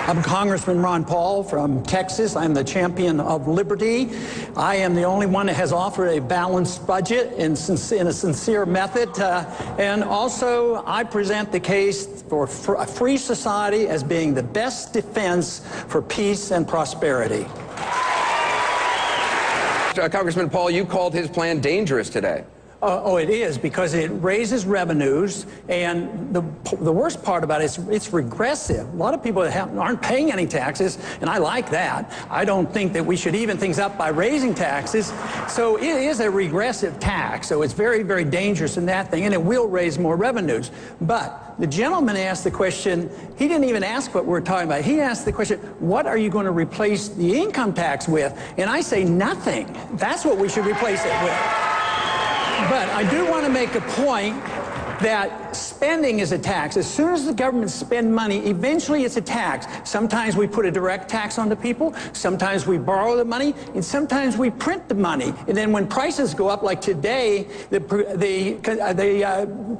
I'm Congressman Ron Paul from Texas. I'm the champion of liberty. I am the only one that has offered a balanced budget in a sincere method. And also, I present the case for a free society as being the best defense for peace and prosperity. Congressman Paul, you called his plan dangerous today. Oh, it is, because it raises revenues, and the worst part about it is it's regressive. A lot of people aren't paying any taxes, and I like that. I don't think that we should even things up by raising taxes. So it is a regressive tax, so it's very, very dangerous in that thing, and it will raise more revenues. But the gentleman asked the question, he didn't even ask what we're talking about. He asked the question, what are you going to replace the income tax with? And I say nothing. That's what we should replace it with. But I do want to make a point that spending is a tax. As soon as the government spends money, eventually it's a tax. Sometimes we put a direct tax on the people, sometimes we borrow the money, and sometimes we print the money. And then when prices go up, like today, the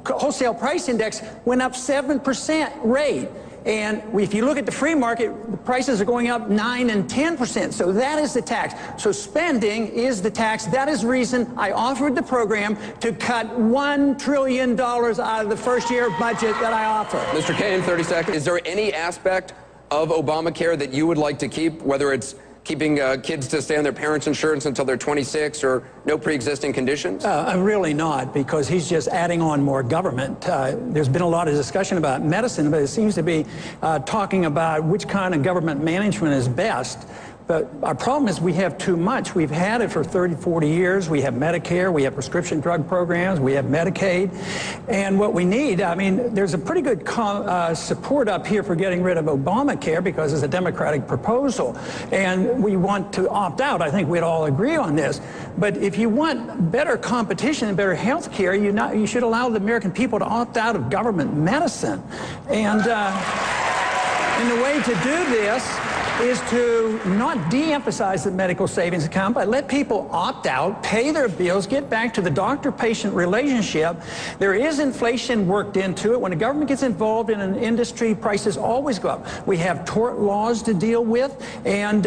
wholesale price index went up 7% rate. And if you look at the free market, the prices are going up 9 and 10%. So that is the tax. So spending is the tax. That is the reason I offered the program to cut $1 trillion out of the first year budget that I offer. Mr. Kaine, 30 seconds. Is there any aspect of Obamacare that you would like to keep, whether it's keeping kids to stay on their parents' insurance until they're 26 or no pre-existing conditions? Really not, because he's just adding on more government. There's been a lot of discussion about medicine, but it seems to be talking about which kind of government management is best. But our problem is we have too much. We've had it for 30, 40 years. We have Medicare, we have prescription drug programs, we have Medicaid. And what we need, I mean, there's a pretty good support up here for getting rid of Obamacare because it's a Democratic proposal. And we want to opt out. I think we'd all agree on this. But if you want better competition and better health care, you should allow the American people to opt out of government medicine. And the way to do this is to not de-emphasize the medical savings account, but let people opt out, pay their bills, get back to the doctor-patient relationship. There is inflation worked into it. When the government gets involved in an industry, prices always go up. We have tort laws to deal with, and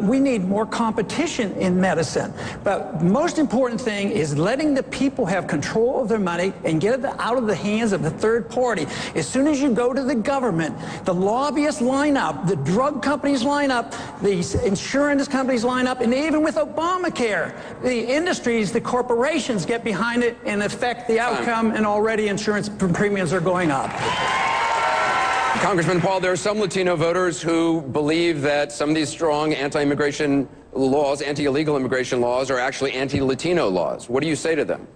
we need more competition in medicine. But most important thing is letting the people have control of their money and get it out of the hands of the third party. As soon as you go to the government, the lobbyists line up, the drug companies line up, the insurance companies line up, and even with Obamacare, the industries, the corporations get behind it and affect the outcome, and already insurance premiums are going up. Congressman Paul, there are some Latino voters who believe that some of these strong anti-immigration laws, anti-illegal immigration laws, are actually anti-Latino laws. What do you say to them?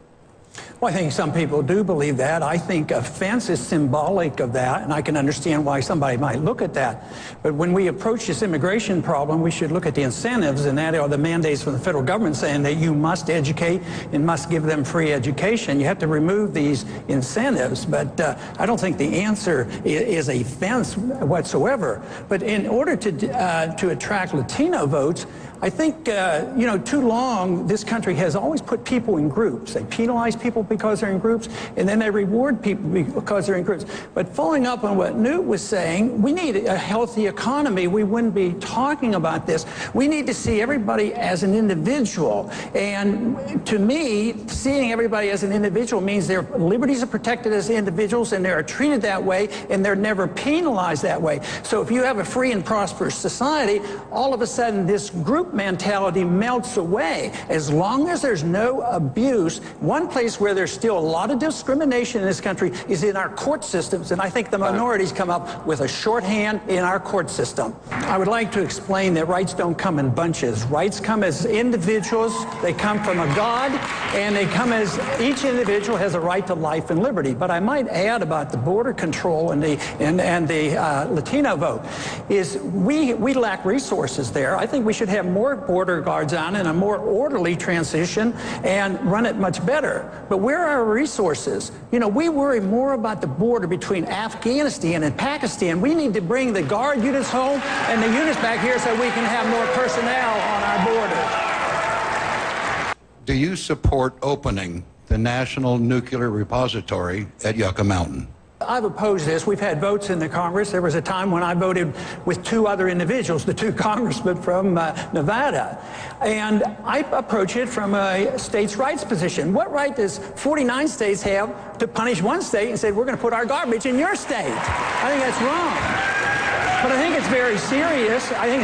Well, I think some people do believe that. I think offense is symbolic of that, and I can understand why somebody might look at that. But when we approach this immigration problem, we should look at the incentives, and that are the mandates from the federal government saying that you must educate and must give them free education. You have to remove these incentives, but I don't think the answer is a fence whatsoever. But in order to attract Latino votes, I think, too long, this country has always put people in groups. They penalize people because they're in groups, and then they reward people because they're in groups. But following up on what Newt was saying, we need a healthy economy. We wouldn't be talking about this. We need to see everybody as an individual. And to me, seeing everybody as an individual means their liberties are protected as individuals, and they're treated that way, and they're never penalized that way. So if you have a free and prosperous society, all of a sudden this group mentality melts away. As long as there's no abuse, one place where there's still a lot of discrimination in this country is in our court systems, and I think the minorities come up with a shorthand in our court system. I would like to explain that rights don't come in bunches. Rights come as individuals, they come from a God, and they come as each individual has a right to life and liberty. But I might add about the border control and the Latino vote is we lack resources there. I think we should have more border guards on and a more orderly transition and run it much better. But where are our resources? You know, we worry more about the border between Afghanistan and Pakistan. We need to bring the guard units home and the units back here so we can have more personnel on our border. Do you support opening the National Nuclear Repository at Yucca Mountain? I've opposed this. We've had votes in the Congress. There was a time when I voted with two other individuals, the two congressmen from Nevada. And I approach it from a states' rights position. What right does 49 states have to punish one state and say, we're going to put our garbage in your state? I think that's wrong. But I think it's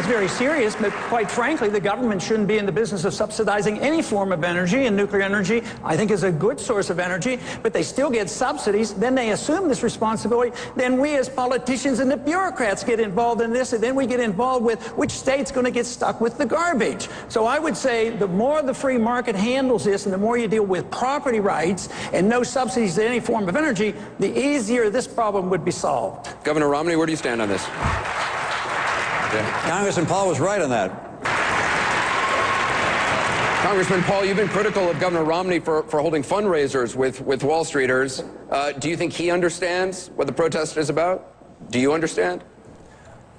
very serious. But quite frankly, the government shouldn't be in the business of subsidizing any form of energy, and nuclear energy, I think, is a good source of energy, but they still get subsidies. Then they assume this responsibility. Then we as politicians and the bureaucrats get involved in this, and then we get involved with which state's going to get stuck with the garbage. So I would say the more the free market handles this, and the more you deal with property rights and no subsidies to any form of energy, the easier this problem would be solved. Governor Romney, where do you stand on this? Congressman Paul was right on that. Congressman Paul, you've been critical of Governor Romney for holding fundraisers with Wall Streeters. Do you think he understands what the protest is about? Do you understand?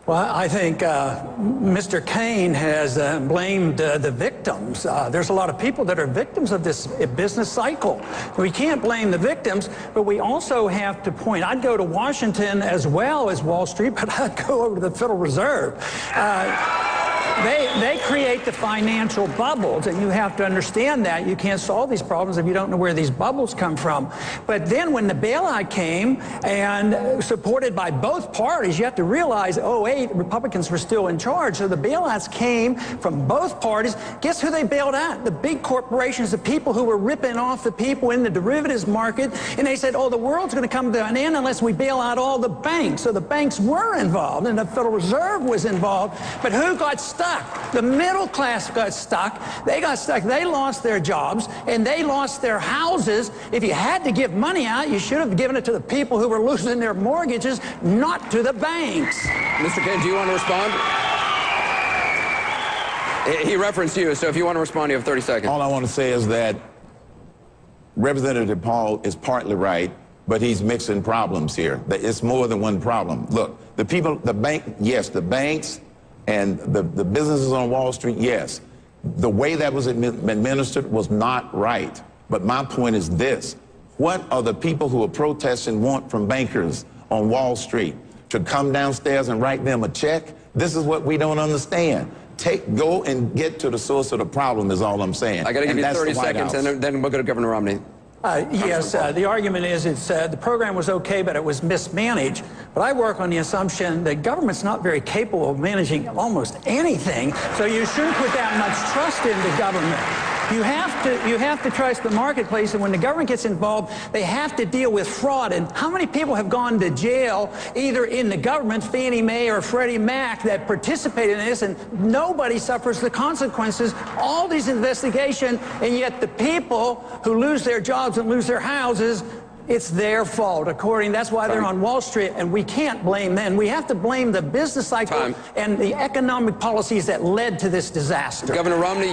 Well, I think Mr. Kaine has blamed the victims. There's a lot of people that are victims of this business cycle. We can't blame the victims, but we also have to point. I'd go to Washington as well as Wall Street, but I'd go over to the Federal Reserve. They create the financial bubbles, and you have to understand that. You can't solve these problems if you don't know where these bubbles come from. But then when the bailout came, and supported by both parties, you have to realize, 2008, Republicans were still in charge, so the bailouts came from both parties. Guess who they bailed out? The big corporations, the people who were ripping off the people in the derivatives market, and they said, oh, the world's going to come to an end unless we bail out all the banks. So the banks were involved, and the Federal Reserve was involved, but who got stuck? The middle class got stuck. They got stuck. They lost their jobs, and they lost their houses. If you had to give money out, you should have given it to the people who were losing their mortgages, not to the banks. Mr. Kaine, do you want to respond? He referenced you, so if you want to respond, you have 30 seconds. All I want to say is that Representative Paul is partly right, but he's mixing problems here. It's more than one problem. Look, the people, the banks, and the businesses on Wall Street, yes. The way that was administered was not right. But my point is this. What are the people who are protesting want from bankers on Wall Street? To come downstairs and write them a check? This is what we don't understand. Go and get to the source of the problem is all I'm saying. I got to give you 30 seconds, and then we'll go to Governor Romney. Yes, the argument is the program was okay, but it was mismanaged. But I work on the assumption that government's not very capable of managing almost anything, so you shouldn't put that much trust into government. You have to trust the marketplace, and when the government gets involved, they have to deal with fraud. And how many people have gone to jail, either in the government, Fannie Mae or Freddie Mac, that participated in this, and nobody suffers the consequences? All these investigations, and yet the people who lose their jobs and lose their houses, it's their fault, that's why they're on Wall Street, and we can't blame them. We have to blame the business cycle and the economic policies that led to this disaster. Governor Romney,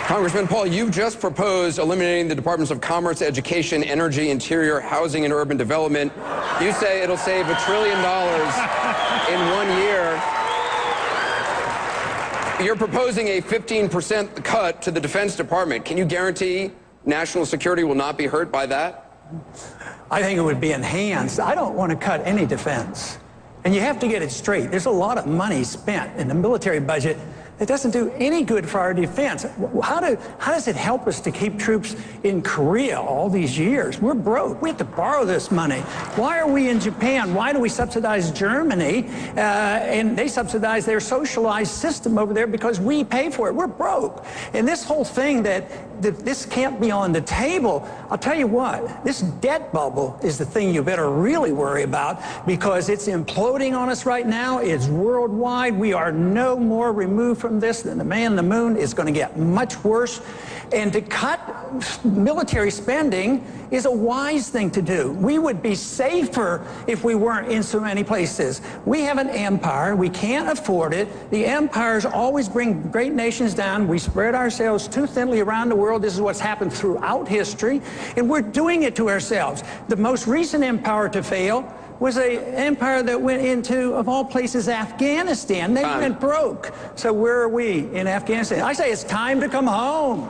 Congressman Paul, you've just proposed eliminating the Departments of Commerce, Education, Energy, Interior, Housing, and Urban Development. You say it'll save $1 trillion in 1 year. You're proposing a 15% cut to the Defense Department. Can you guarantee national security will not be hurt by that? I think it would be enhanced. I don't want to cut any defense. And you have to get it straight. There's a lot of money spent in the military budget. It doesn't do any good for our defense. How does it help us to keep troops in Korea all these years? We're broke. We have to borrow this money. Why are we in Japan? Why do we subsidize Germany? And they subsidize their socialized system over there because we pay for it. We're broke. And this whole thing that this can't be on the table, I'll tell you what, this debt bubble is the thing you better really worry about because it's imploding on us right now. It's worldwide. We are no more removed from this than the man on the moon. Is going to get much worse. And to cut military spending is a wise thing to do. We would be safer if we weren't in so many places. We have an empire. We can't afford it. The empires always bring great nations down. We spread ourselves too thinly around the world. This is what's happened throughout history. And we're doing it to ourselves. The most recent empire to fail was an empire that went into, of all places, Afghanistan. They went broke. So where are we in Afghanistan? I say it's time to come home.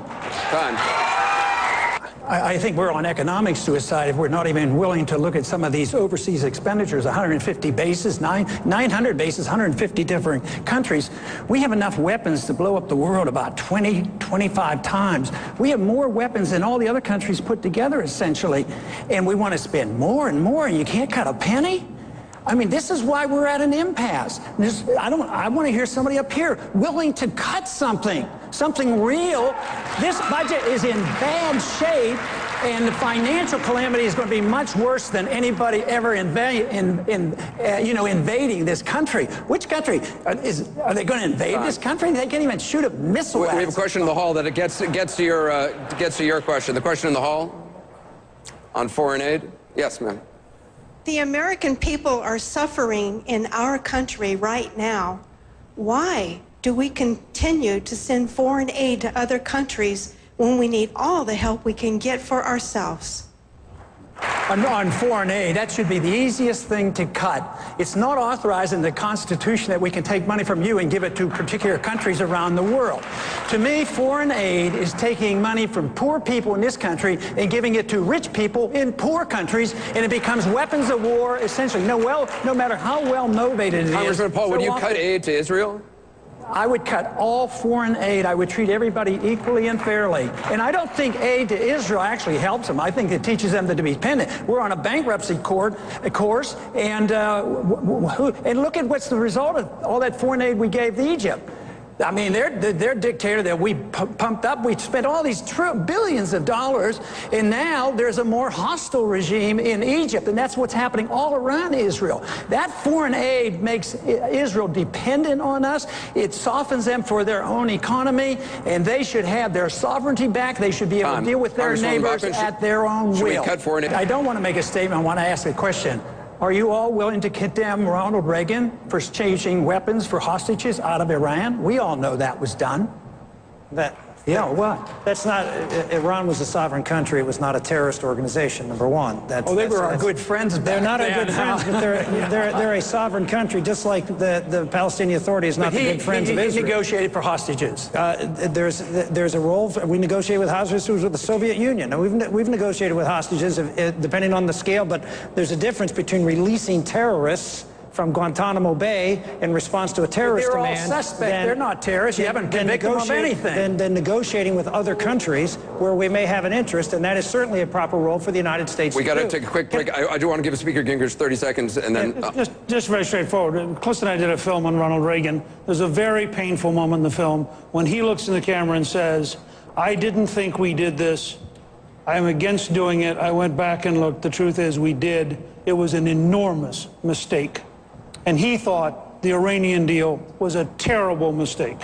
I think we're on economic suicide if we're not even willing to look at some of these overseas expenditures, 150 bases, 900 bases, 150 different countries. We have enough weapons to blow up the world about 20, 25 times. We have more weapons than all the other countries put together, essentially. And we want to spend more and more, and you can't cut a penny? I mean, this is why we're at an impasse. I want to hear somebody up here willing to cut something real. This budget is in bad shape, and the financial calamity is going to be much worse than anybody ever invading this country. Which country? Are they going to invade this country? They can't even shoot a missile at us. We have a question in the hall that gets to your question. The question in the hall on foreign aid. Yes, ma'am. The American people are suffering in our country right now. Why do we continue to send foreign aid to other countries when we need all the help we can get for ourselves? On foreign aid, that should be the easiest thing to cut. It's not authorized in the Constitution that we can take money from you and give it to particular countries around the world. To me, foreign aid is taking money from poor people in this country and giving it to rich people in poor countries, and it becomes weapons of war, essentially. No matter how well motivated it is. Congressman Paul, would you cut aid to Israel? I would cut all foreign aid. I would treat everybody equally and fairly. And I don't think aid to Israel actually helps them. I think it teaches them to be dependent. We're on a bankruptcy course, and look at what's the result of all that foreign aid we gave to Egypt. I mean, their dictator that we pumped up, we spent all these billions of dollars, and now there's a more hostile regime in Egypt, and that's what's happening all around Israel. That foreign aid makes Israel dependent on us. It softens them for their own economy, and they should have their sovereignty back. They should be able to deal with their neighbors at their own will. I don't want to make a statement. I want to ask a question. Are you all willing to condemn Ronald Reagan for exchanging weapons for hostages out of Iran? We all know that was done. That's not, Iran was a sovereign country. It was not a terrorist organization, number one. They were our good friends back then. They're not our good friends, but they're a sovereign country, just like the Palestinian Authority is not the good friends of Israel. He negotiated for hostages. There's a role, we negotiated with hostages with the Soviet Union. And we've negotiated with hostages, depending on the scale, but there's a difference between releasing terrorists from Guantanamo Bay in response to a terrorist demand. They're all suspect. They're not terrorists. You haven't convicted them of anything. Then negotiating with other countries where we may have an interest, and that is certainly a proper role for the United States. We got to take a quick break. I do want to give Speaker Gingrich 30 seconds, and then just very straightforward. Close and I did a film on Ronald Reagan. There's a very painful moment in the film when he looks in the camera and says, "I didn't think we did this. I'm against doing it. I went back and looked. The truth is we did. It was an enormous mistake." And he thought the Iranian deal was a terrible mistake.